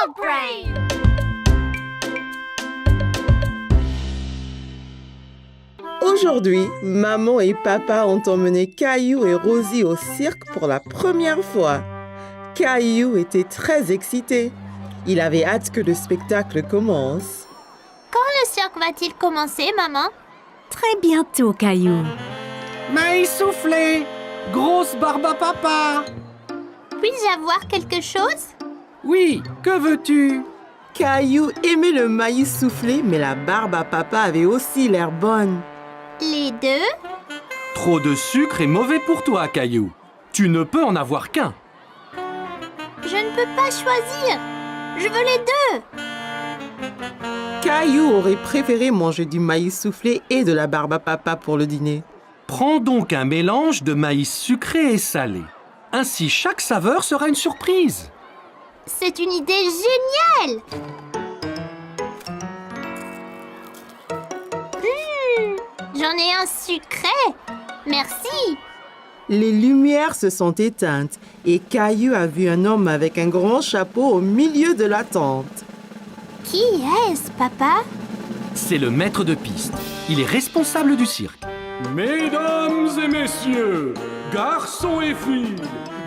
Dog Brain! Aujourd'hui, maman et papa ont emmené Caillou et Rosie au cirque pour la première fois. Caillou était très excité. Il avait hâte que le spectacle commence. Quand le cirque va-t-il commencer, maman? Très bientôt, Caillou. Maïs soufflé, grosse barbe à papa. Puis-je avoir quelque chose? Oui, que veux-tu? Caillou aimait le maïs soufflé, mais la barbe à papa avait aussi l'air bonne. Les deux? Trop de sucre est mauvais pour toi, Caillou. Tu ne peux en avoir qu'un. Je ne peux pas choisir. Je veux les deux. Caillou aurait préféré manger du maïs soufflé et de la barbe à papa pour le dîner. Prends donc un mélange de maïs sucré et salé. Ainsi, chaque saveur sera une surprise. C'est une idée géniale! J'en ai un sucré. Merci. Les lumières se sont éteintes et Caillou a vu un homme avec un grand chapeau au milieu de la tente. Qui est-ce, papa? C'est le maître de piste. Il est responsable du cirque. Mesdames et messieurs, garçons et filles,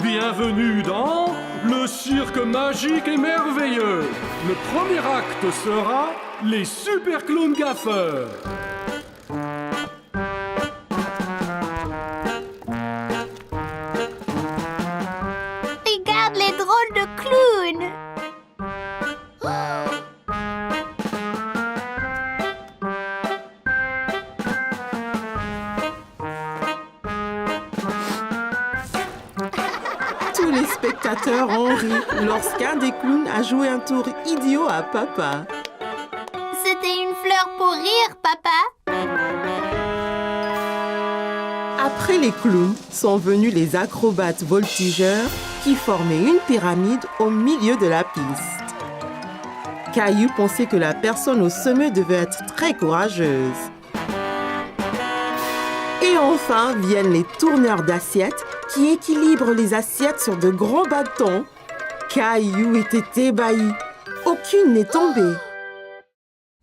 bienvenue dans le cirque magique et merveilleux. Le premier acte sera les super clowns gaffeurs. Regarde les drôles de clowns. Tous les spectateurs ont ri lorsqu'un des clowns a joué un tour idiot à papa. C'était une fleur pour rire, papa. Après les clowns sont venus les acrobates voltigeurs qui formaient une pyramide au milieu de la piste. Caillou pensait que la personne au sommet devait être très courageuse. Et enfin viennent les tourneurs d'assiettes qui équilibrent les assiettes sur de grands bâtons. Caillou était ébahi. Aucune n'est tombée.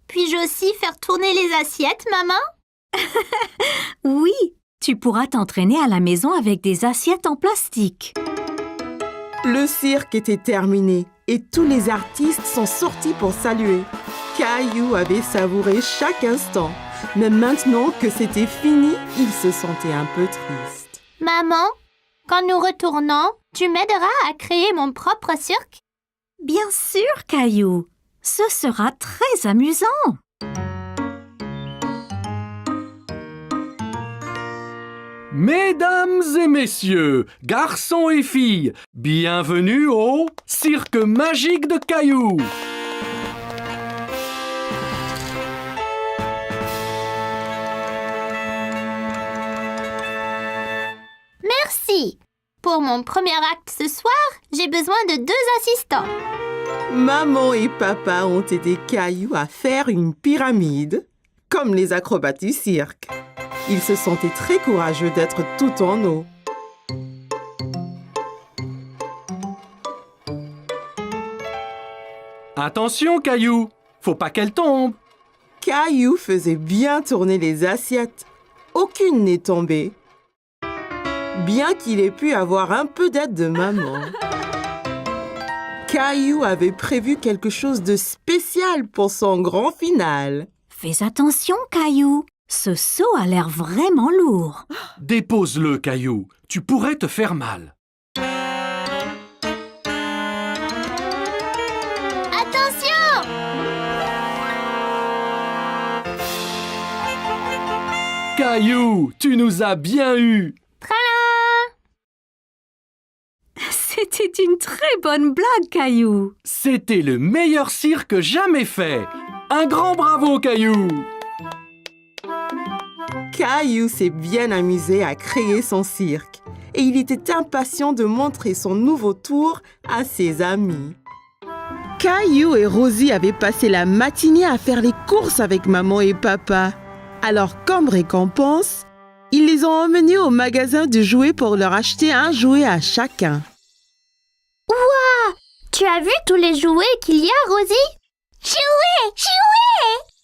Puis-je aussi faire tourner les assiettes, maman? Oui, tu pourras t'entraîner à la maison avec des assiettes en plastique. Le cirque était terminé et tous les artistes sont sortis pour saluer. Caillou avait savouré chaque instant, mais maintenant que c'était fini, il se sentait un peu triste. Maman, quand nous retournons, tu m'aideras à créer mon propre cirque? Bien sûr, Caillou. Ce sera très amusant. Mesdames et messieurs, garçons et filles, bienvenue au cirque magique de Caillou. Merci. Pour mon premier acte ce soir, j'ai besoin de 2 assistants. Maman et papa ont aidé Caillou à faire une pyramide, comme les acrobates du cirque. Ils se sentaient très courageux d'être tout en eau. Attention, Caillou, faut pas qu'elle tombe. Caillou faisait bien tourner les assiettes. Aucune n'est tombée. Bien qu'il ait pu avoir un peu d'aide de maman. Caillou avait prévu quelque chose de spécial pour son grand final. Fais attention, Caillou. Ce seau a l'air vraiment lourd. Dépose-le, Caillou, tu pourrais te faire mal. Attention! Caillou, tu nous as bien eu. Tralala! C'était une très bonne blague, Caillou. C'était le meilleur cirque jamais fait. Un grand bravo, Caillou. Caillou s'est bien amusé à créer son cirque et il était impatient de montrer son nouveau tour à ses amis. Caillou et Rosie avaient passé la matinée à faire les courses avec maman et papa. Alors, comme récompense, ils les ont emmenés au magasin de jouets pour leur acheter un jouet à chacun. Ouah! Tu as vu tous les jouets qu'il y a, Rosie? Jouets!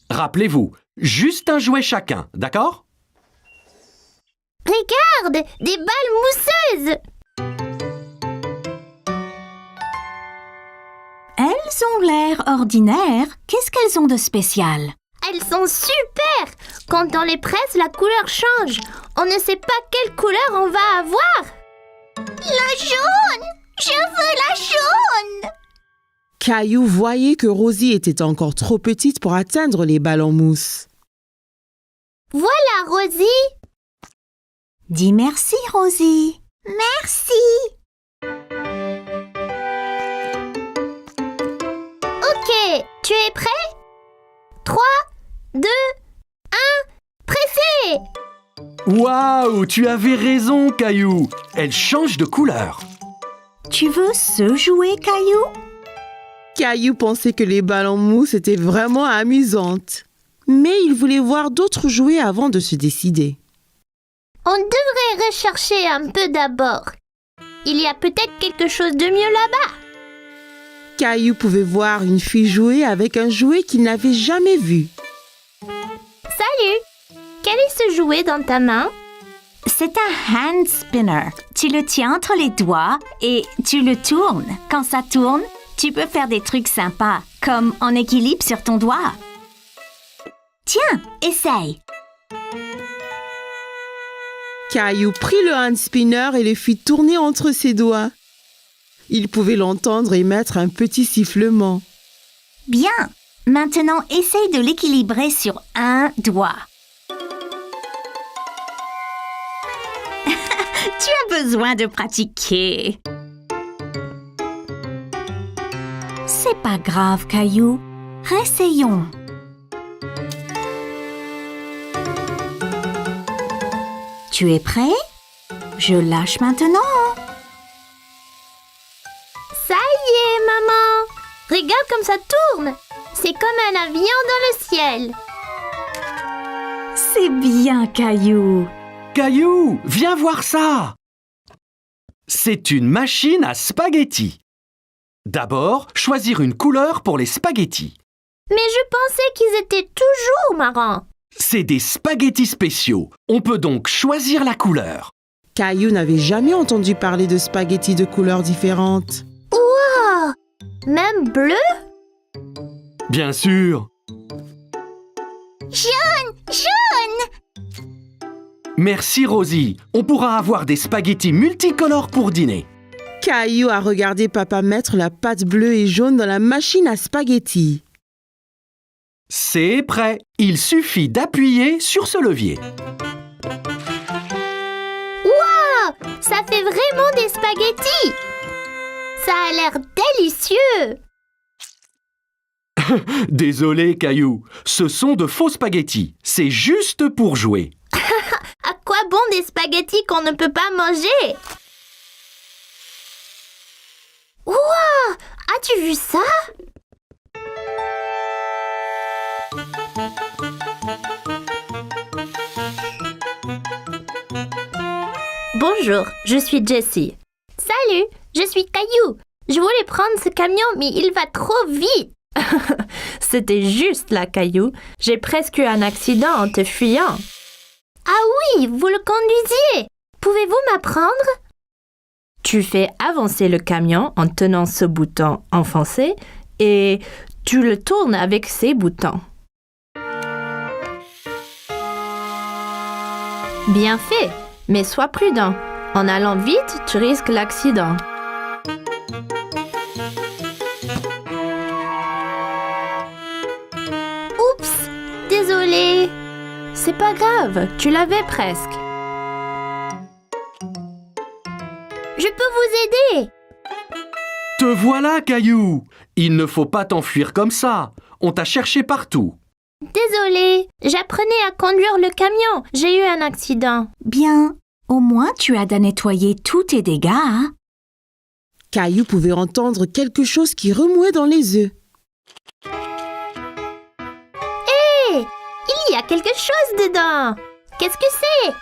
Rappelez-vous, juste un jouet chacun, d'accord? Regarde, des balles mousseuses! Elles ont l'air ordinaires. Qu'est-ce qu'elles ont de spécial? Elles sont super! Quand on les presse, la couleur change. On ne sait pas quelle couleur on va avoir. La jaune! Je veux la jaune! Caillou voyait que Rosie était encore trop petite pour atteindre les balles en mousse. Voilà, Rosie! Dis merci, Rosie. Merci! Ok, tu es prêt? 3, 2, 1, pressez! Waouh, tu avais raison, Caillou. Elle change de couleur. Tu veux ce jouet, Caillou? Caillou pensait que les balles en mousse étaient vraiment amusantes. Mais il voulait voir d'autres jouets avant de se décider. On devrait rechercher un peu d'abord. Il y a peut-être quelque chose de mieux là-bas. Caillou pouvait voir une fille jouer avec un jouet qu'il n'avait jamais vu. Salut! Quel est ce jouet dans ta main? C'est un hand spinner. Tu le tiens entre les doigts et tu le tournes. Quand ça tourne, tu peux faire des trucs sympas, comme en équilibre sur ton doigt. Tiens, essaye. Caillou prit le hand spinner et le fit tourner entre ses doigts. Il pouvait l'entendre émettre un petit sifflement. Bien. Maintenant, essaye de l'équilibrer sur un doigt. Tu as besoin de pratiquer. C'est pas grave, Caillou. Réessayons. Tu es prêt? Je lâche maintenant. Ça y est, maman! Regarde comme ça tourne! C'est comme un avion dans le ciel. C'est bien, Caillou. Caillou, viens voir ça. C'est une machine à spaghettis. D'abord, choisir une couleur pour les spaghettis. Mais je pensais qu'ils étaient toujours marrants. C'est des spaghettis spéciaux. On peut donc choisir la couleur. Caillou n'avait jamais entendu parler de spaghettis de couleurs différentes. Wow! Même bleu? Bien sûr. Jaune! Merci Rosie. On pourra avoir des spaghettis multicolores pour dîner. Caillou a regardé papa mettre la pâte bleue et jaune dans la machine à spaghettis. C'est prêt. Il suffit d'appuyer sur ce levier. Wow! Ça fait vraiment des spaghettis! Ça a l'air délicieux! Désolé Caillou, ce sont de faux spaghettis. C'est juste pour jouer. À quoi bon des spaghettis qu'on ne peut pas manger? Wow! As-tu vu ça? Bonjour, je suis Jessie. Salut, je suis Caillou. Je voulais prendre ce camion, mais il va trop vite. C'était juste là, Caillou. J'ai presque eu un accident en te fuyant. Ah oui, vous le conduisiez. Pouvez-vous m'apprendre? Tu fais avancer le camion en tenant ce bouton enfoncé et tu le tournes avec ces boutons. Bien fait, mais sois prudent. En allant vite, tu risques l'accident. Oups, désolé. C'est pas grave, tu l'avais presque. Je peux vous aider. Te voilà, Caillou. Il ne faut pas t'enfuir comme ça. On t'a cherché partout. Désolée, j'apprenais à conduire le camion. J'ai eu un accident. Bien. Au moins, tu as nettoyé tous tes dégâts, hein? Caillou pouvait entendre quelque chose qui remuait dans les œufs. Hé! Il y a quelque chose dedans. Qu'est-ce que c'est?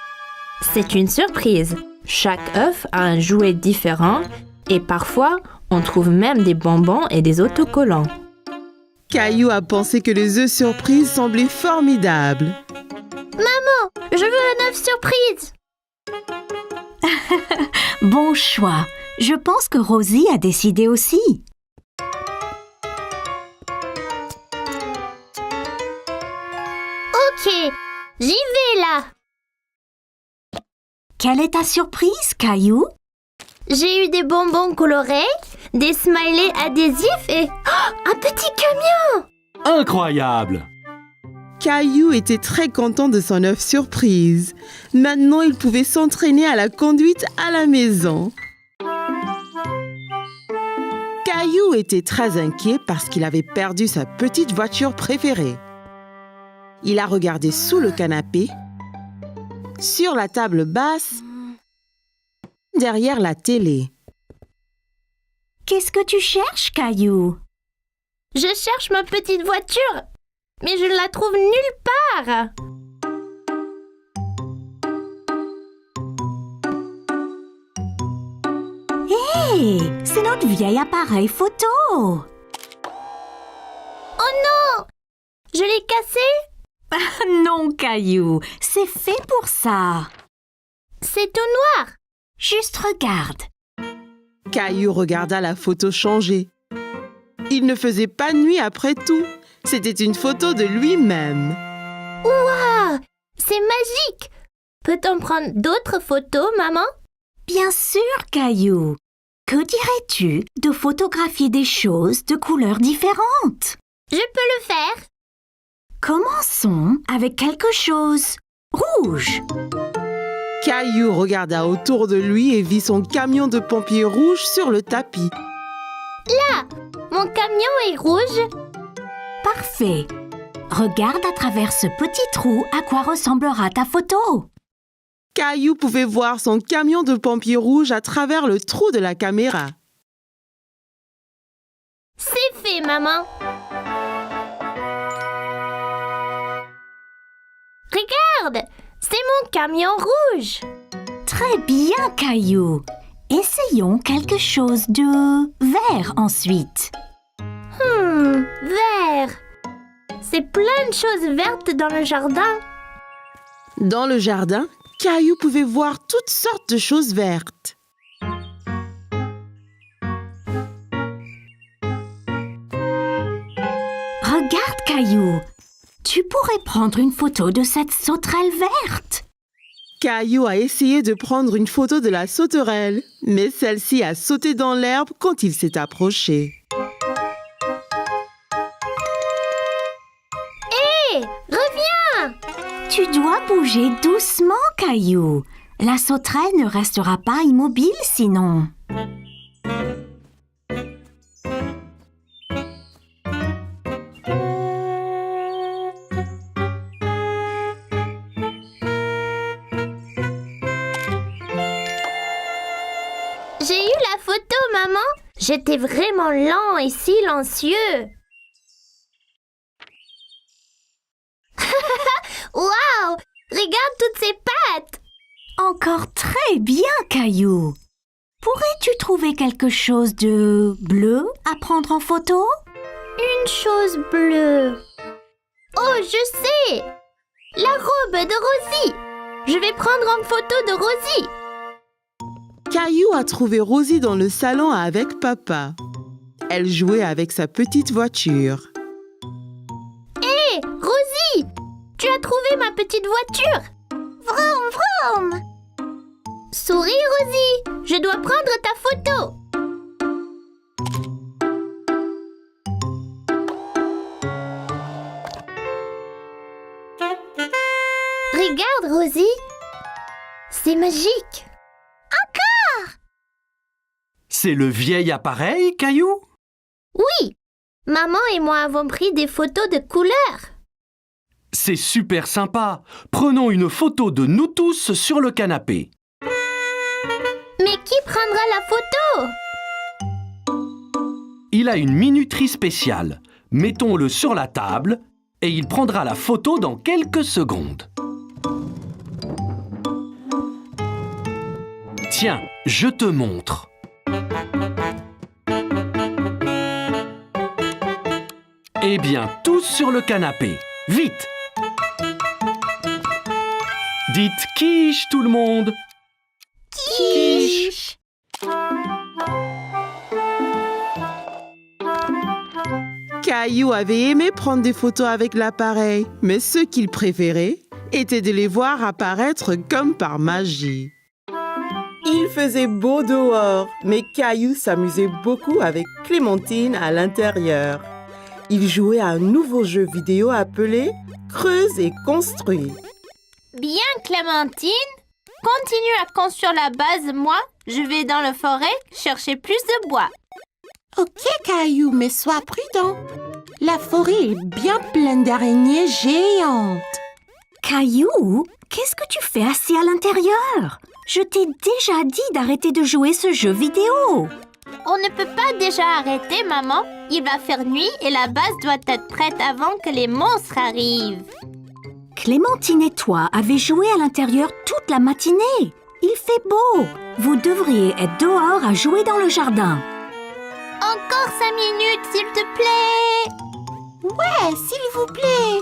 C'est une surprise. Chaque œuf a un jouet différent et parfois, On trouve même des bonbons et des autocollants. Caillou a pensé que les œufs surprises semblaient formidables. Je veux un œuf surprise! Bon choix. Je pense que Rosie a décidé aussi. Ok, j'y vais là! Quelle est ta surprise, Caillou? J'ai eu des bonbons colorés, des smileys adhésifs et un petit camion! Incroyable! Caillou était très content de son œuf surprise. Maintenant, il pouvait s'entraîner à la conduite à la maison. Caillou était très inquiet parce qu'il avait perdu sa petite voiture préférée. Il a regardé sous le canapé, sur la table basse, derrière la télé. Qu'est-ce que tu cherches, Caillou? Je cherche ma petite voiture, mais je ne la trouve nulle part. Hé, c'est notre vieil appareil photo. Oh non! Je l'ai cassé? Non, Caillou, c'est fait pour ça. C'est tout noir. Juste regarde. Caillou regarda la photo changer. Il ne faisait pas nuit après tout. C'était une photo de lui-même. Waouh! C'est magique! Peut-on prendre d'autres photos, maman? Bien sûr, Caillou. Que dirais-tu de photographier des choses de couleurs différentes? Je peux le faire. Commençons avec quelque chose rouge. Caillou regarda autour de lui et vit son camion de pompiers rouge sur le tapis. Mon camion est rouge. Parfait. Regarde à travers ce petit trou à quoi ressemblera ta photo. Caillou pouvait voir son camion de pompiers rouge à travers le trou de la caméra. C'est fait, maman. Regarde, c'est mon camion rouge. Très bien, Caillou. Essayons quelque chose de vert ensuite. Vert. C'est plein de choses vertes dans le jardin. Dans le jardin, Caillou pouvait voir toutes sortes de choses vertes. Regarde, Caillou. Tu pourrais prendre une photo de cette sauterelle verte. Caillou a essayé de prendre une photo de la sauterelle, mais celle-ci a sauté dans l'herbe quand il s'est approché. Hé, reviens! Tu dois bouger doucement, Caillou. La sauterelle ne restera pas immobile sinon. J'ai eu la photo, maman. J'étais vraiment lent et silencieux. Waouh! Regarde toutes ces pattes! Encore très bien, Caillou. Pourrais-tu trouver quelque chose de bleu à prendre en photo? Une chose bleue. Oh, je sais! La robe de Rosie. Je vais prendre en photo de Rosie. Caillou a trouvé Rosie dans le salon avec papa. Elle jouait avec sa petite voiture. Hé, Rosie! Tu as trouvé ma petite voiture? Vroom, vroom! Souris, Rosie! Je dois prendre ta photo! Regarde, Rosie! C'est magique! C'est le vieil appareil, Caillou? Oui! Maman et moi avons pris des photos de couleurs. C'est super sympa. Prenons une photo de nous tous sur le canapé. Mais qui prendra la photo? Il a une minuterie spéciale. Mettons-le sur la table et il prendra la photo dans quelques secondes. Tiens, je te montre. Eh bien, tous sur le canapé. Vite! Dites quiche tout le monde. Quiche. Caillou avait aimé prendre des photos avec l'appareil, mais ce qu'il préférait était de les voir apparaître comme par magie. Il faisait beau dehors, mais Caillou s'amusait beaucoup avec Clémentine à l'intérieur. Il jouait à un nouveau jeu vidéo appelé Creuse et construis. Bien, Clémentine. Continue à construire la base. Moi, je vais dans la forêt chercher plus de bois. Ok, Caillou, mais sois prudent. La forêt est bien pleine d'araignées géantes. Caillou, qu'est-ce que tu fais assis à l'intérieur? Je t'ai déjà dit d'arrêter de jouer ce jeu vidéo. On ne peut pas déjà arrêter, maman. Il va faire nuit et la base doit être prête avant que les monstres arrivent. Clémentine et toi avez joué à l'intérieur toute la matinée. Il fait beau. Vous devriez être dehors à jouer dans le jardin. Encore 5 minutes, s'il te plaît. Ouais, s'il vous plaît.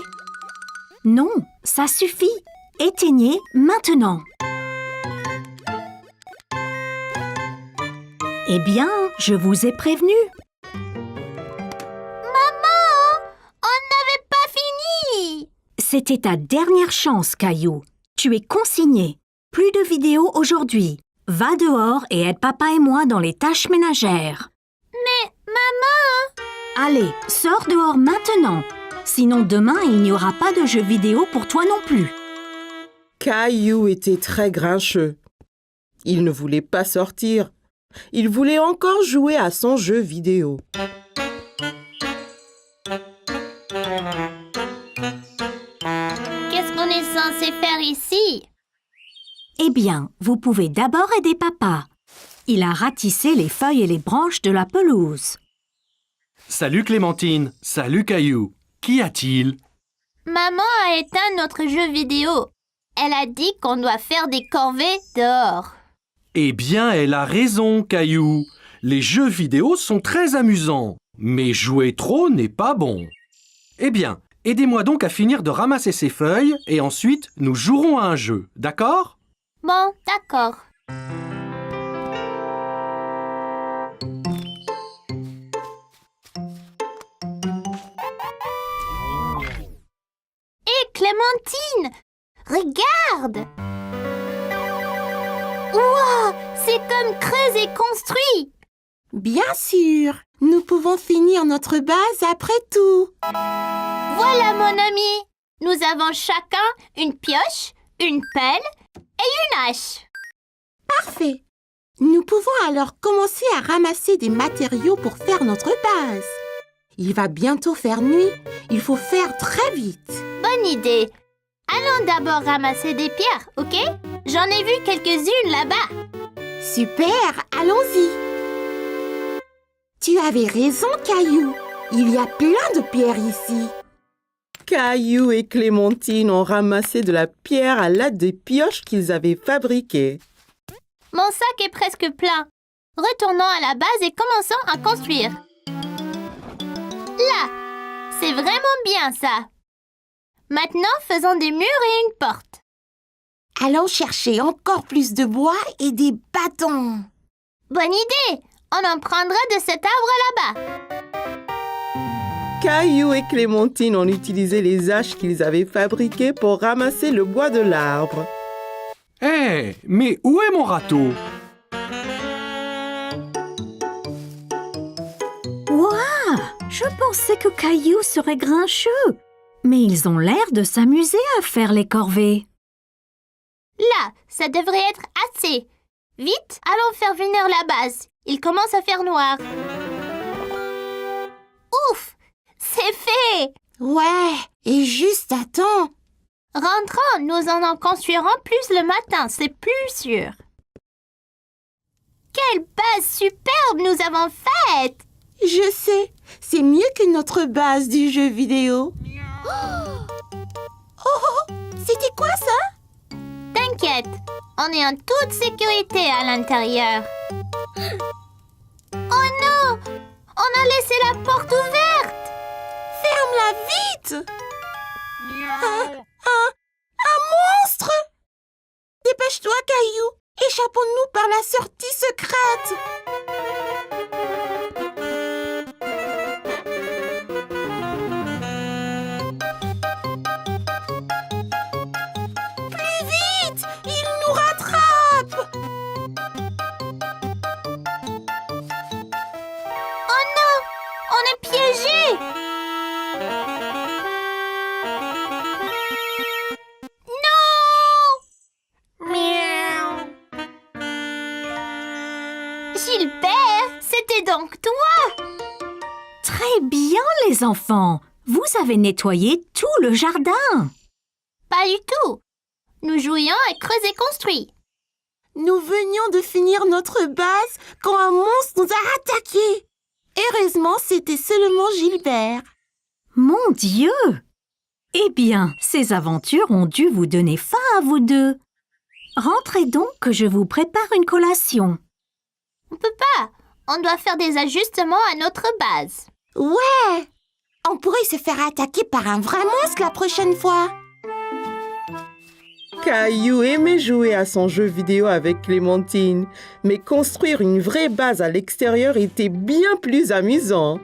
Non, ça suffit. Éteignez maintenant. Eh bien, je vous ai prévenu. Maman, on n'avait pas fini. C'était ta dernière chance, Caillou. Tu es consigné. Plus de vidéos aujourd'hui. Va dehors et aide papa et moi dans les tâches ménagères. Mais, maman... Allez, sors dehors maintenant. Sinon demain, il n'y aura pas de jeux vidéo pour toi non plus. Caillou était très grincheux. Il ne voulait pas sortir. Il voulait encore jouer à son jeu vidéo. Qu'est-ce qu'on est censé faire ici? Eh bien, vous pouvez d'abord aider papa. Il a ratissé les feuilles et les branches de la pelouse. Salut Clémentine. Salut Caillou. Qu'y a-t-il? Maman a éteint notre jeu vidéo. Elle a dit qu'on doit faire des corvées dehors. Eh bien, elle a raison, Caillou. Les jeux vidéo sont très amusants, mais jouer trop n'est pas bon. Eh bien, aidez-moi donc à finir de ramasser ces feuilles et ensuite nous jouerons à un jeu, d'accord? Bon, d'accord. Hé, Clémentine! Regarde! Wow! C'est comme creuse et construit! Bien sûr, nous pouvons finir notre base après tout. Voilà, mon ami! Nous avons chacun une pioche, une pelle et une hache. Parfait. Nous pouvons alors commencer à ramasser des matériaux pour faire notre base. Il va bientôt faire nuit. Il faut faire très vite. Bonne idée! Allons d'abord ramasser des pierres, ok? J'en ai vu quelques-unes là-bas. Super, allons-y. Tu avais raison, Caillou. Il y a plein de pierres ici. Caillou et Clémentine ont ramassé de la pierre à l'aide des pioches qu'ils avaient fabriquées. Mon sac est presque plein. Retournons à la base et commençons à construire. Là, c'est vraiment bien ça. Maintenant, faisons des murs et une porte. Allons chercher encore plus de bois et des bâtons. Bonne idée! On en prendra de cet arbre là-bas. Caillou et Clémentine ont utilisé les haches qu'ils avaient fabriquées pour ramasser le bois de l'arbre. Hé, mais où est mon râteau? Ouah! Je pensais que Caillou serait grincheux. Mais ils ont l'air de s'amuser à faire les corvées. Là, ça devrait être assez. Vite, allons faire venir la base. Il commence à faire noir. Ouf! C'est fait! Ouais, et juste à temps. Rentrons, nous en construirons plus le matin, c'est plus sûr. Quelle base superbe nous avons faite! Je sais, c'est mieux que notre base du jeu vidéo. Oh, c'était quoi ça? T'inquiète, on est en toute sécurité à l'intérieur. Oh non! On a laissé la porte ouverte! vite! Un monstre! Dépêche-toi, Caillou! Échappons-nous par la sortie secrète! Plus vite! Il nous rattrape! Oh non! On est piégés! Gilbert, c'était donc toi! Très bien, les enfants. Vous avez nettoyé tout le jardin. Pas du tout. Nous jouions à creuser construit. Nous venions de finir notre base quand un monstre nous a attaqués. Heureusement, c'était seulement Gilbert. Mon Dieu! Eh bien, ces aventures ont dû vous donner faim à vous deux. Rentrez donc que je vous prépare une collation. On peut pas. On doit faire des ajustements à notre base. Ouais! On pourrait se faire attaquer par un vrai monstre la prochaine fois. Caillou aimait jouer à son jeu vidéo avec Clémentine, mais construire une vraie base à l'extérieur était bien plus amusant.